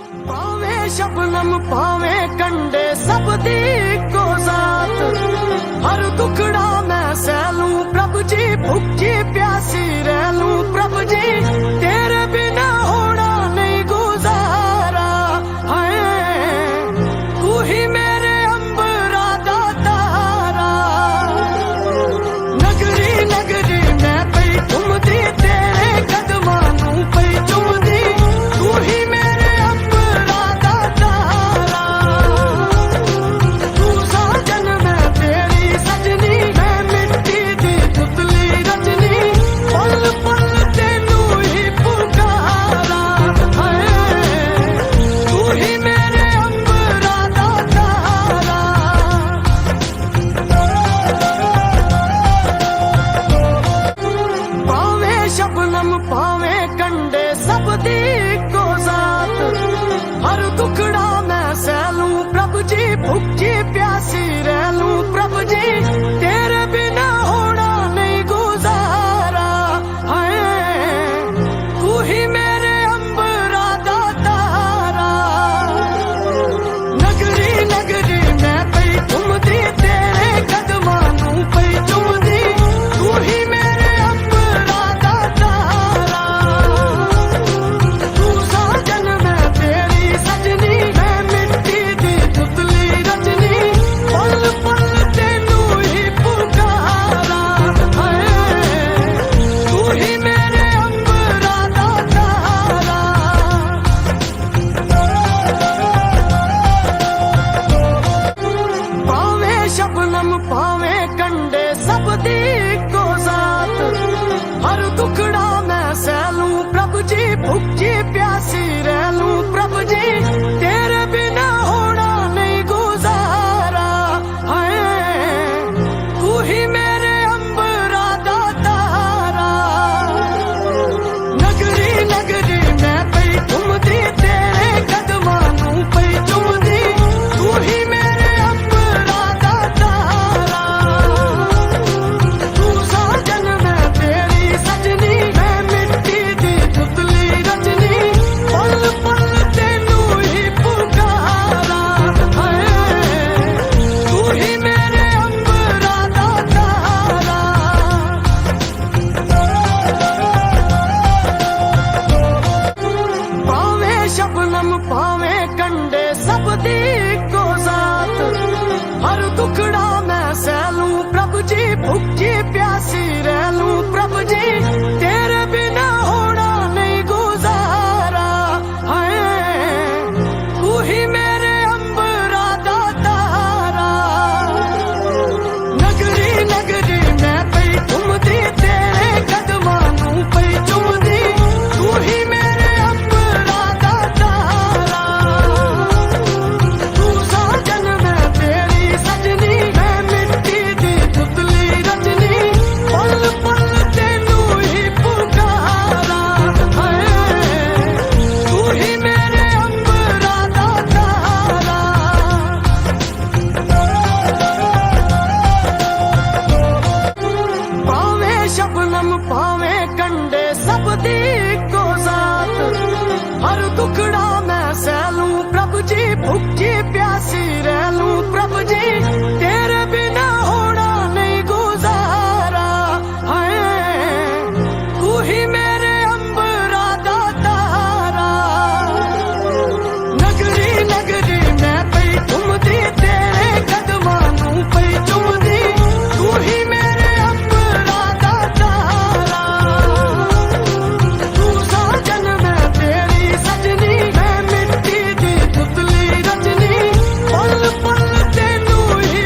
पावे शबनम पावे कंडे सब दी को जात, हर दुखड़ा मैं सहलूं प्रभु जी, भूखी प्यासी रह लूं प्रभु जी, तेरे बिना होना नहीं गुजारा है। तू ही मेरे अंबरा दा तारा, नगरी नगरी मैं पई घूमदी, तेरे कदमां नूं पई चुमदी, तू ही मेरे अंबरा दा तारा। तू साजन मैं तेरी सजनी, मैं मिट्टी दी पुतली रजनी, पल पल तेनू ही पुकारा है। तू ही मेरे अंबरा दा तारा। पावे शबनम पावे कंडे सब दी को जात, हर दुखड़ा मैं सहलूं प्रभु जी, भूखी प्यासी रह लूं प्रभु जी, तेरे बिना होना नहीं गुजारा है। तू ही मेरे अंबरा दा तारा, नगरी नगरी मैं पई घूमदी, तेरे कदमां नूं पई चुमदी, तू ही मेरे अंबरा दा तारा। तू साजन मैं तेरी सजनी, मैं मिट्टी दी पुतली रजनी, पल पल तेनू ही पुकारा है। तू ही मेरे अंबरा दा तारा। पावे शबनम पावे कंडे सब दी को जात, हर दुखड़ा मैं सहलूं प्रभु जी, भूखी प्यासी रह लूं प्रभु जी, तेरे बिना होना नहीं गुजारा है। तू ही मेरे अंबरा दा तारा, नगरी नगरी मैं पई घूमदी, तेरे कदमां नूं पई चुमदी, तू ही मेरे अंबरा दा तारा। तू साजन मैं तेरी सजनी, मैं मिट्टी दी पुतली रजनी, पल पल तेनू ही पुकारा है। तू ही मेरे अंबरा दा तारा। पावे शबनम पावे कंडे सब दी को जात, हर दुखड़ा मैं सहलूं प्रभु जी, भूखी प्यासी रह लूं प्रभु जी, तेरे बिना होना नहीं गुजारा है। तू ही मेरे अंबरा दा तारा, नगरी नगरी मैं पई घूमदी, तेरे कदमां नूं पई चुमदी, तू ही मेरे अंबरा दा तारा। तू साजन मैं तेरी सजनी, मैं मिट्टी दी पुतली रजनी, पल पल तेनू ही पुकारा है। तू ही मेरे अंबरा दा तारा। पावे शबनम पावे कंडे सब दी को जात, हर दुखड़ा मैं सहलूं प्रभु जी, भूखी प्यासी रह लूं प्रभु जी, तेरे बिना होना नहीं गुजारा है। तू ही मेरे अंबरा दा तारा, नगरी नगरी मैं पई घूमदी, तेरे कदमां नूं पई चुमदी, तू ही मेरे अंबरा दा तारा। तू साजन मैं तेरी सजनी, मैं मिट्टी दी पुतली रजनी, पल पल तेनू ही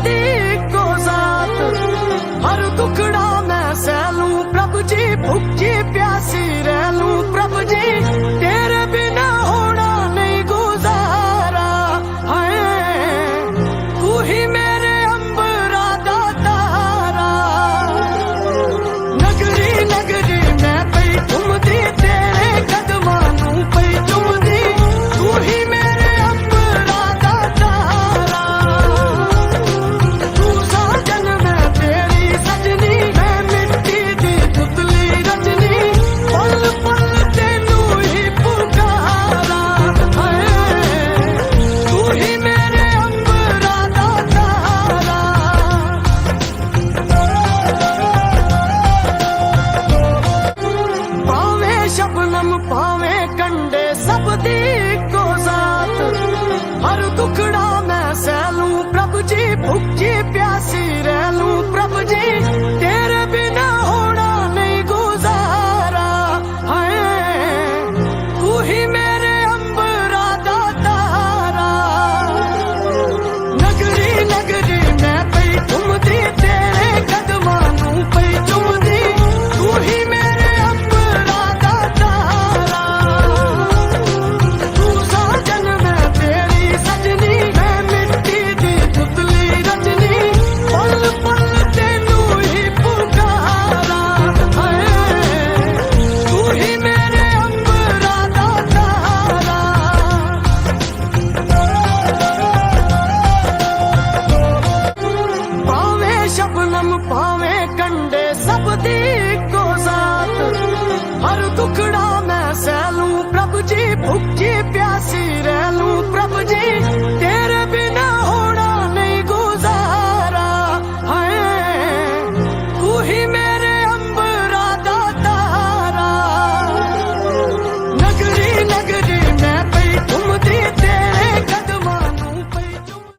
दी इक्को जात हर दुखड़ा मैं सह लूं प्रभु जी भुखी प्यासी रह लूं प्रभु जी तेरे बिना होना नहीं गुजारा हाय तू ही मेरे अंबरा दा तारा नगरी नगरी मैं पई घूमदी तेरे कदमां नूं पई चुमदी तू ही मेरे अंबरा दा तारा तू साजन मैं तेरी सजनी मैं मिट्टी दी तुतली रजनी पल पल तेनू ही पुकारा हाय तू ही मेरे अंबरा दा तारा पावे शबनम पावे कंडे सब दी इक्को जात हर दुखड़ा मैं सह लूं प्रभु जी भुखी प्यासी